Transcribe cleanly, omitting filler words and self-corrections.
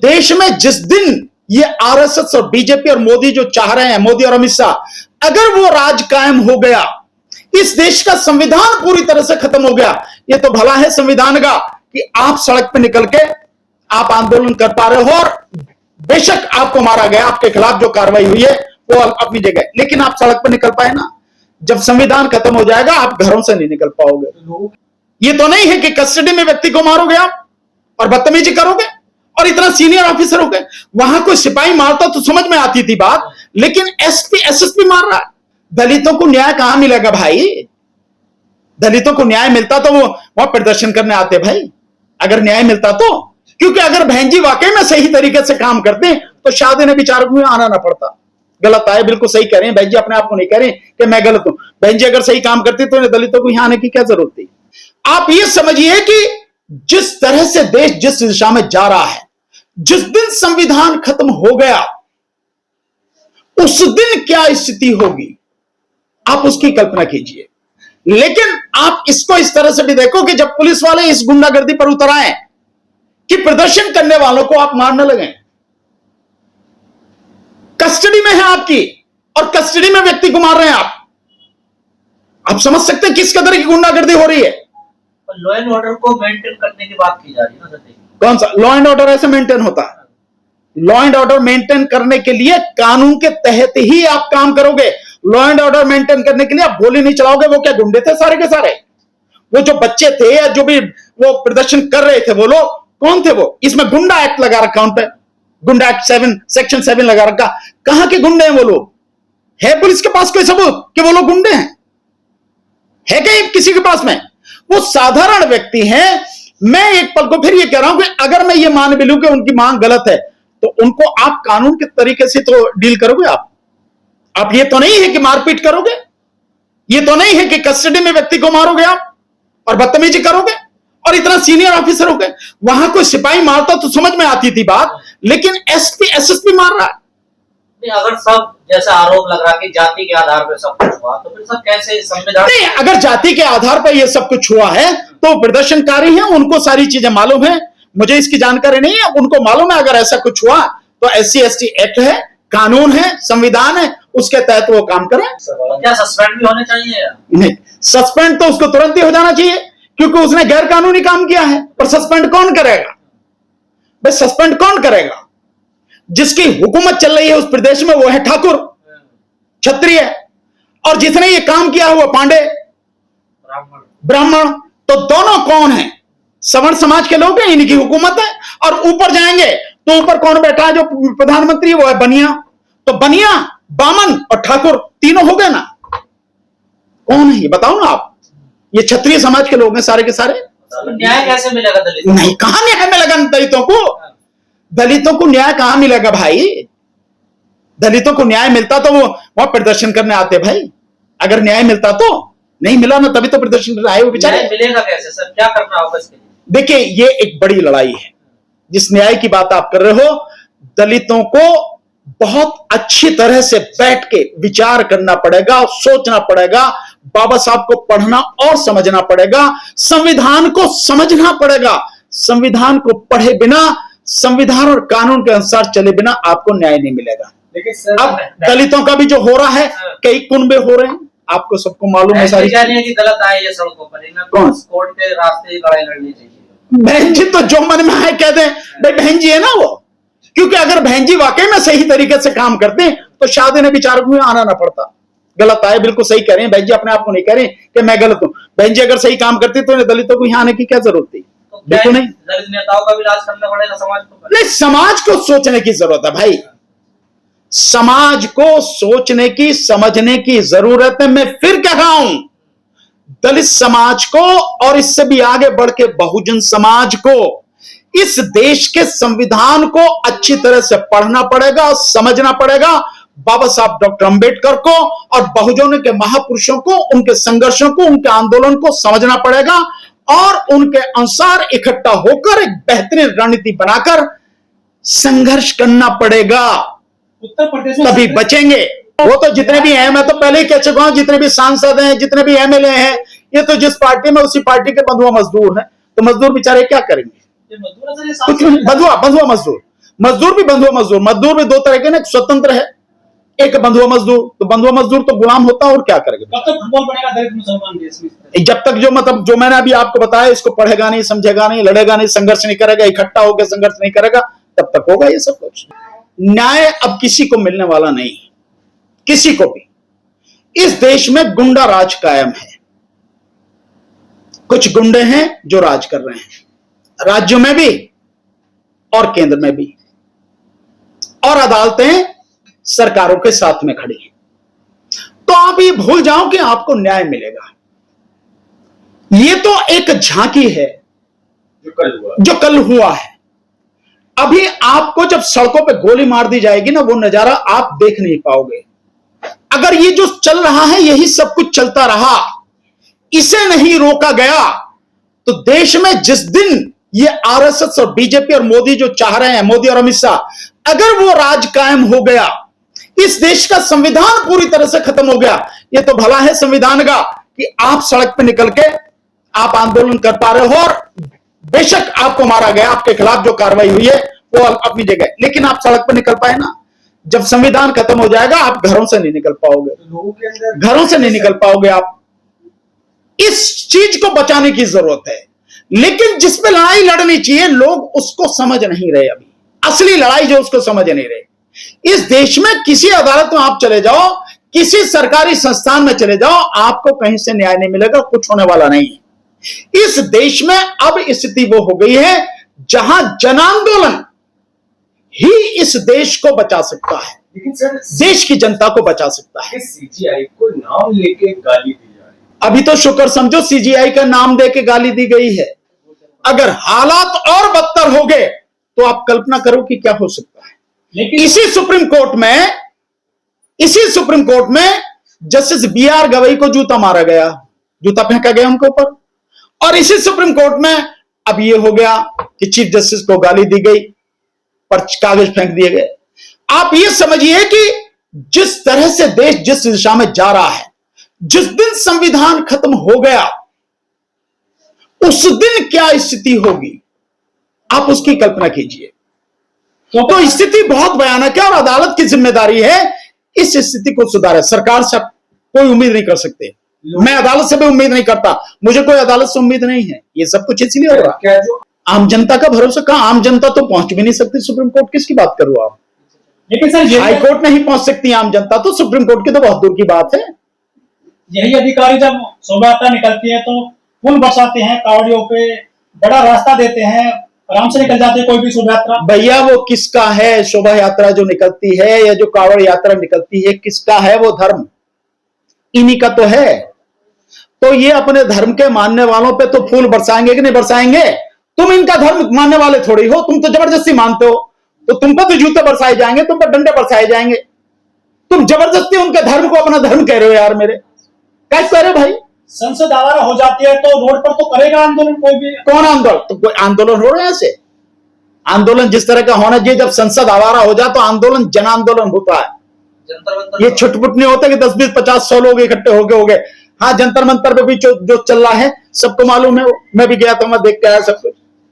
देश में जिस दिन ये आरएसएस और बीजेपी और मोदी जो चाह रहे हैं, मोदी और अमित शाह, अगर वो राज कायम हो गया, इस देश का संविधान पूरी तरह से खत्म हो गया। ये तो भला है संविधान का कि आप सड़क पे निकल के आप आंदोलन कर पा रहे हो, और बेशक आपको मारा गया, आपके खिलाफ जो कार्रवाई हुई है वो अपनी जगह, लेकिन आप सड़क पे निकल पाए ना। जब संविधान खत्म हो जाएगा आप घरों से नहीं निकल पाओगे। ये तो नहीं है कि कस्टडी में व्यक्ति को मारोगे आप और बदतमीजी करोगे, और इतना सीनियर ऑफिसर हो गए। वहां कोई सिपाही मारता तो समझ में आती थी बात, लेकिन एसपी एसएसपी मार रहा है। दलितों को न्याय कहां मिलेगा भाई? दलितों को न्याय मिलता तो वो वहां प्रदर्शन करने आते भाई, अगर न्याय मिलता तो। क्योंकि अगर बहन जी वाकई में सही तरीके से काम करते तो शायद इन्हें विचारकों में आना ना पड़ता। गलत आए, बिल्कुल सही कह रहे हैं बहन जी, अपने आप को नहीं कह रहे कि मैं गलत हूं। बहन जी अगर सही काम करती तो इन्हें दलितों को यहां आने की क्या जरूरत थी? आप ये समझिए कि जिस तरह से देश जिस दिशा में जा रहा है, जिस दिन संविधान खत्म हो गया उस दिन क्या स्थिति होगी आप उसकी कल्पना कीजिए। लेकिन आप इसको इस तरह से भी देखो कि जब पुलिस वाले इस गुंडागर्दी पर उतर आए कि प्रदर्शन करने वालों को आप मारने लगे, कस्टडी में है आपकी और कस्टडी में व्यक्ति को मार रहे हैं आप समझ सकते हैं किस कदर की गुंडागर्दी हो रही है। लॉ एंड ऑर्डर को मेंटेन करने की बात की जा रही है ना सर। कौन सा लॉ एंड ऑर्डर ऐसे मेंटेन होता है? लॉ एंड ऑर्डर मेंटेन करने के लिए कानून के तहत ही आप काम करोगे। लॉ एंड ऑर्डर मेंटेन करने के लिए आप गोली नहीं चलाओगे। वो क्या गुंडे थे सारे के सारे? वो जो बच्चे थे या जो भी वो प्रदर्शन कर रहे थे वो लोग कौन थे? वो इसमें गुंडा एक्ट लगा रखा उन पे, गुंडा एक्ट 7 सेक्शन 7 लगा रखा। कहां के गुंडे हैं वो लोग? है पुलिस के पास कोई सबूत कि वो लोग गुंडे हैं? है कहीं किसी के पास में? वो साधारण व्यक्ति हैं। मैं एक पल को फिर ये कह रहा हूं कि अगर मैं ये मान भी लूं कि उनकी मांग गलत है तो उनको आप कानून के तरीके से तो डील करोगे। आप ये तो नहीं है कि मारपीट करोगे, ये तो नहीं है कि कस्टडी में व्यक्ति को मारोगे आप और बदतमीजी करोगे, और इतना सीनियर ऑफिसर हो गए। वहां कोई सिपाही मारता तो समझ में आती थी बात, लेकिन एसपी एसएसपी मार रहा है। अगर सब जैसा आरोप लग रहा कि जाति के आधार पर सब कुछ हुआ तो फिर सब कैसे संविधान? नहीं, अगर जाति के आधार पर यह सब कुछ हुआ है तो प्रदर्शनकारी हैं, उनको सारी चीजें मालूम है। मुझे इसकी जानकारी नहीं है, उनको मालूम है अगर ऐसा कुछ हुआ तो SC ST एक्ट है, कानून है, संविधान है, उसके तहत वो काम करें। क्या सस्पेंड भी होने चाहिए? नहीं, सस्पेंड तो उसको तुरंत ही हो जाना चाहिए क्योंकि उसने गैर कानूनी काम किया है। पर सस्पेंड कौन करेगा भाई? सस्पेंड कौन करेगा? जिसकी हुकूमत चल रही है उस प्रदेश में वो है ठाकुर, क्षत्रिय, और जिसने ये काम किया है वो पांडे, ब्राह्मण। तो दोनों कौन है? सवर्ण समाज के लोग हैं, इनकी हुकूमत है। और ऊपर जाएंगे तो ऊपर कौन बैठा है? जो प्रधानमंत्री, वो है बनिया। तो बनिया, बामन और ठाकुर तीनों हो गए ना। कौन है ये बताओ ना आप? ये क्षत्रिय समाज के लोग हैं सारे के सारे। न्याय कैसे मिलेगा दलितों? नहीं, कहां न्याय मिलेगा दलितों को? दलितों को न्याय कहां मिलेगा भाई? दलितों को न्याय मिलता तो वो वहां प्रदर्शन करने आते भाई। अगर न्याय मिलता तो, नहीं मिला ना तभी तो प्रदर्शन करने आए वो बेचारे। मिलेगा कैसे सर? क्या करना होगा इसके लिए? देखिए, ये एक बड़ी लड़ाई है। जिस न्याय की बात आप कर रहे हो, दलितों को बहुत अच्छी तरह से बैठ के विचार करना पड़ेगा, सोचना पड़ेगा। बाबा साहब को पढ़ना और समझना पड़ेगा, संविधान को समझना पड़ेगा। संविधान को पढ़े बिना, संविधान और कानून के अनुसार चले बिना आपको न्याय नहीं मिलेगा। लेकिन अब दलितों का भी जो हो रहा है, कई कुनबे हो रहे हैं, आपको सबको मालूम है सारी चीजें कि गलत आए ये सड़कों पर, कौन कोर्ट के रास्ते लड़ाई लड़नी चाहिए। बहन जी तो जो मन में आए कह दें भाई, बहन जी है ना वो। क्योंकि अगर बहन जी वाकई में सही तरीके से काम करते तो शायद इन्हें विचारकों में आना ना पड़ता। गलत आए, बिल्कुल सही कह रहे हैं बहन जी, अपने आप को नहीं कह रहे कि मैं गलत हूं। बहन जी अगर सही काम करती तो इन्हें दलितों को यहां आने की क्या जरूरत थी? बिल्कुल नहीं। दलित नेताओं का भी इलाज करना पड़ेगा समाज को। नहीं, समाज को सोचने की जरूरत है भाई, समाज को सोचने की, समझने की जरूरत है। मैं फिर कह रहा हूं, दलित समाज को और इससे भी आगे बढ़ के बहुजन समाज को इस देश के संविधान को अच्छी तरह से पढ़ना पड़ेगा और समझना पड़ेगा। बाबा साहब डॉक्टर अंबेडकर को और बहुजनों के महापुरुषों को, उनके संघर्षों को, उनके आंदोलन को समझना पड़ेगा और उनके अनुसार इकट्ठा होकर एक बेहतरीन रणनीति बनाकर संघर्ष करना पड़ेगा। उत्तर प्रदेश में तभी बचेंगे। वो तो जितने भी हैं, मैं तो पहले ही कह चुका हूं, जितने भी सांसद हैं, जितने भी MLA हैं, ये तो जिस पार्टी में उसी पार्टी के बंधुआ मजदूर हैं। तो मजदूर बेचारे क्या करेंगे? कुछ नहीं, बंधुआ मजदूर। मजदूर भी बंधुआ मजदूर, मजदूर भी दो तरह के ना, एक स्वतंत्र है, एक बंधुआ मजदूर। तो बंधुआ मजदूर तो गुलाम होता और क्या करेगा। कब तक फुटबॉल बनेगा दलित मुसलमान देश में? जब तक जो मतलब जो मैंने अभी आपको बताया, इसको पढ़ेगा नहीं, समझेगा नहीं, लड़ेगा नहीं, संघर्ष नहीं करेगा, इकट्ठा होकर संघर्ष नहीं करेगा, तब तक होगा ये सब कुछ। न्याय अब किसी को मिलने वाला नहीं, किसी को भी। इस देश में गुंडा राज कायम है। कुछ गुंडे हैं जो राज कर रहे हैं, राज्यों में भी और केंद्र में भी, और अदालतें सरकारों के साथ में खड़ी हैं। तो आप ये भूल जाओ कि आपको न्याय मिलेगा। ये तो एक झांकी है जो कल हुआ है। अभी आपको जब सड़कों पे गोली मार दी जाएगी ना, वो नजारा आप देख नहीं पाओगे। अगर ये जो चल रहा है यही सब कुछ चलता रहा, इसे नहीं रोका गया, तो देश में जिस दिन ये आरएसएस और बीजेपी और मोदी जो चाह रहे हैं, मोदी और अमित शाह, अगर वो राज कायम हो गया, इस देश का संविधान पूरी तरह से खत्म हो गया। ये तो भला है संविधान का कि आप सड़क पे निकल के आप आंदोलन कर पा रहे हो, और बेशक आपको मारा गया, आपके खिलाफ जो कार्रवाई हुई है वो अपनी जगह, लेकिन आप सड़क पे निकल पाए ना। जब संविधान खत्म हो जाएगा आप घरों से नहीं निकल पाओगे, लोगों के अंदर घरों से नहीं निकल पाओगे आप। इस चीज को बचाने की जरूरत है, लेकिन जिस पे लड़ाई लड़नी चाहिए लोग उसको समझ नहीं रहे। अभी असली लड़ाई जो उसको समझ नहीं रहे। इस देश में किसी अदालत में आप चले जाओ, किसी सरकारी संस्थान में चले जाओ, आपको कहीं से न्याय नहीं मिलेगा, कुछ होने वाला नहीं है। इस देश में अब स्थिति वो हो गई है जहां जन आंदोलन ही इस देश को बचा सकता है, लेकिन सर देश की जनता को बचा सकता है। सीजीआई को नाम लेके गाली दी जा रही है। अभी तो शुक्र समझो सीजीआई का नाम देके गाली दी गई है। अगर हालात और बदतर हो गए तो आप कल्पना करो कि क्या हो सकता है। लेकिन इसी सुप्रीम कोर्ट में जस्टिस बीआर गवई को जूता मारा गया, जूता फेंका गया उनके ऊपर, और इसी सुप्रीम कोर्ट में अब ये हो गया कि चीफ जस्टिस को गाली दी गई, पर कागज फेंक दिए गए। आप ये समझिए कि जिस तरह से देश जिस दिशा में जा रहा है, जिस दिन संविधान खत्म हो गया उस दिन क्या स्थिति होगी, आप उसकी कल्पना कीजिए। तो स्थिति बहुत भयानक है और अदालत की जिम्मेदारी है इस स्थिति को सुधारे। सरकार से कोई उम्मीद नहीं कर सकते, मैं अदालत से भी उम्मीद नहीं करता, मुझे कोई अदालत से उम्मीद नहीं है। ये सब कुछ इसलिए हो रहा है। क्या जो आम जनता का भरोसा कहां, आम जनता तो पहुंच भी नहीं सकती सुप्रीम कोर्ट, किसकी बात करूं आप। लेकिन सर हाई कोर्ट नहीं पहुंच सकती आम जनता, तो सुप्रीम कोर्ट की तो बहुत दूर की बात है। यही अधिकारी जब शोभा यात्रा निकलती है तो फूल बरसाते हैं, कावड़ियों पे बड़ा रास्ता देते हैं, आराम से निकल जाते हैं कोई भी शोभा यात्रा। भैया वो किसका है शोभा यात्रा जो निकलती है या जो कावड़ यात्रा निकलती है, किसका है वो धर्म? इन्हीं का तो है। तो ये अपने धर्म के मानने वालों पे तो फूल बरसाएंगे कि नहीं बरसाएंगे? तुम इनका धर्म मानने वाले थोड़ी हो, तुम तो जबरदस्ती मानते हो, तो तुम पर तो जूते बरसाए जाएंगे, तुम पर डंडे बरसाए जाएंगे। तुम जबरदस्ती उनके धर्म को अपना धर्म कह रहे हो यार, मेरे कैसे कह रहे हो भाई? संसद आवारा हो जाती है तो रोड पर तो करेगा आंदोलन कोई भी। कौन आंदोलन? तो कोई आंदोलन हो रहे हैं ऐसे? आंदोलन जिस तरह का होना चाहिए, जब संसद आवारा हो जाए तो आंदोलन जन आंदोलन होता है। जंतर मंतर ये छुटपुट नहीं होता कि 10 20 50 100 लोग इकट्ठे हो गए। हाँ, जंतर मंतर पे भी जो चल रहा है सबको मालूम है, मैं भी गया था, मैं देख के आया सब कुछ।